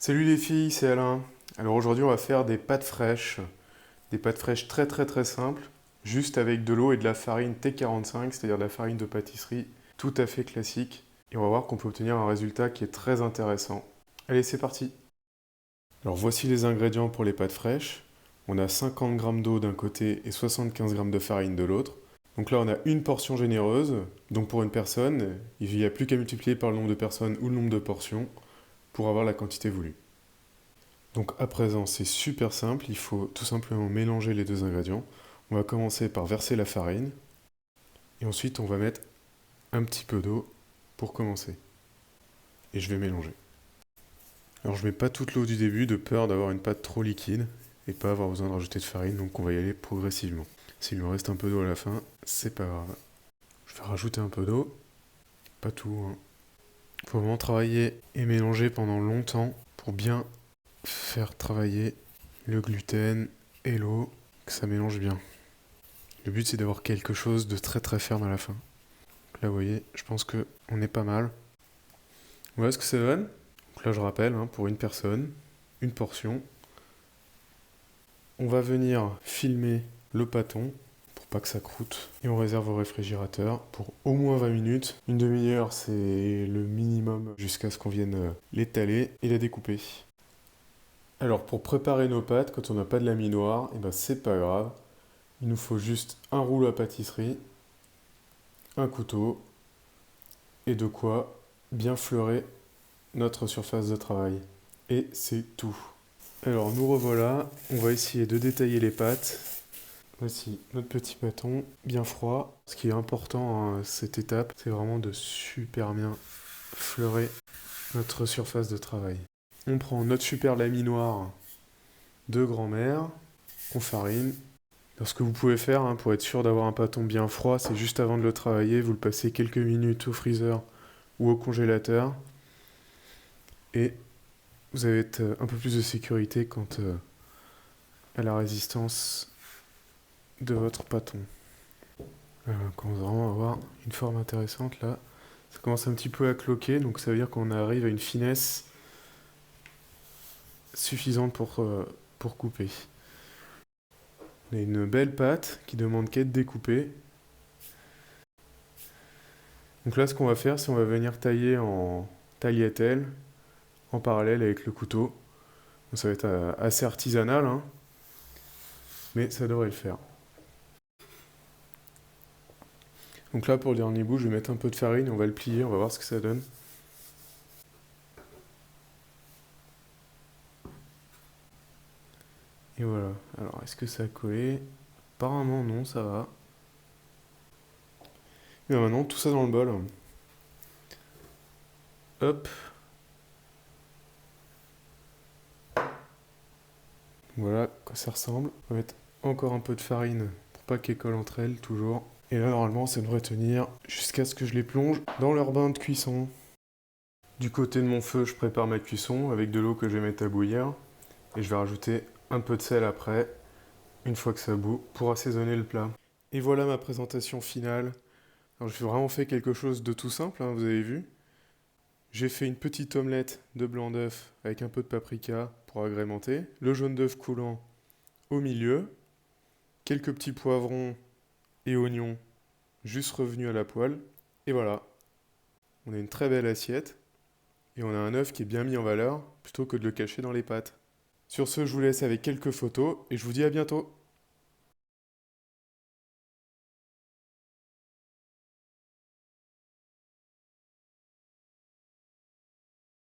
Salut les filles, c'est Alain. Alors aujourd'hui on va faire des pâtes fraîches. Des pâtes fraîches très simples, juste avec de l'eau et de la farine T45, c'est-à-dire de la farine de pâtisserie tout à fait classique. Et on va voir qu'on peut obtenir un résultat qui est très intéressant. Allez, c'est parti. Alors voici les ingrédients pour les pâtes fraîches. On a 50 g d'eau d'un côté et 75 g de farine de l'autre. Donc là on a une portion généreuse, donc pour une personne, il n'y a plus qu'à multiplier par le nombre de personnes ou le nombre de portions pour avoir la quantité voulue. Donc à présent, c'est super simple, il faut tout simplement mélanger les deux ingrédients. On va commencer par verser la farine et ensuite on va mettre un petit peu d'eau pour commencer. Et je vais mélanger. Alors je mets pas toute l'eau du début de peur d'avoir une pâte trop liquide et pas avoir besoin de rajouter de farine, donc on va y aller progressivement. S'il me reste un peu d'eau à la fin, c'est pas grave. Je vais rajouter un peu d'eau, pas tout, hein. Faut vraiment travailler et mélanger pendant longtemps pour bien faire travailler le gluten et l'eau, que ça mélange bien. Le but c'est d'avoir quelque chose de très ferme à la fin. Là vous voyez, je pense que on est pas mal. Voilà ce que ça donne. Donc là je rappelle, hein, pour une personne, une portion. On va venir filmer le pâton pour pas que ça croûte. Et on réserve au réfrigérateur pour au moins 20 minutes. Une demi-heure c'est le minimum jusqu'à ce qu'on vienne l'étaler et la découper. Alors pour préparer nos pâtes, quand on n'a pas de laminoir, et ben c'est pas grave. Il nous faut juste un rouleau à pâtisserie, un couteau et de quoi bien fleurer notre surface de travail. Et c'est tout. Alors nous revoilà, on va essayer de détailler les pâtes. Voici notre petit bâton bien froid. Ce qui est important à cette étape, c'est vraiment de super bien fleurer notre surface de travail. On prend notre super laminoir de grand-mère, on farine. Alors, ce que vous pouvez faire, hein, pour être sûr d'avoir un pâton bien froid, c'est juste avant de le travailler, vous le passez quelques minutes au freezer ou au congélateur et vous avez un peu plus de sécurité quant à la résistance de votre pâton. On commence vraiment à avoir une forme intéressante là. Ça commence un petit peu à cloquer, donc ça veut dire qu'on arrive à une finesse suffisante pour couper. On a une belle pâte qui demande qu'à être découpée. Donc là, ce qu'on va faire, c'est on va venir tailler en tagliatelle en parallèle avec le couteau. Donc ça va être assez artisanal, hein, mais ça devrait le faire. Donc là, pour le dernier bout, je vais mettre un peu de farine, on va le plier, on va voir ce que ça donne. Et voilà. Alors, est-ce que ça a collé? Apparemment non, ça va. Et maintenant, tout ça dans le bol. Hop. Voilà à quoi ça ressemble. On va mettre encore un peu de farine pour pas qu'elles collent entre elles, toujours. Et là, normalement, ça devrait tenir jusqu'à ce que je les plonge dans leur bain de cuisson. Du côté de mon feu, je prépare ma cuisson avec de l'eau que je vais mettre à bouillir. Et je vais rajouter un peu de sel après, une fois que ça bout, pour assaisonner le plat. Et voilà ma présentation finale. Alors j'ai vraiment fait quelque chose de tout simple, hein, vous avez vu. J'ai fait une petite omelette de blanc d'œuf avec un peu de paprika pour agrémenter, le jaune d'œuf coulant au milieu, quelques petits poivrons et oignons juste revenus à la poêle. Et voilà, on a une très belle assiette et on a un œuf qui est bien mis en valeur plutôt que de le cacher dans les pâtes. Sur ce, je vous laisse avec quelques photos et je vous dis à bientôt.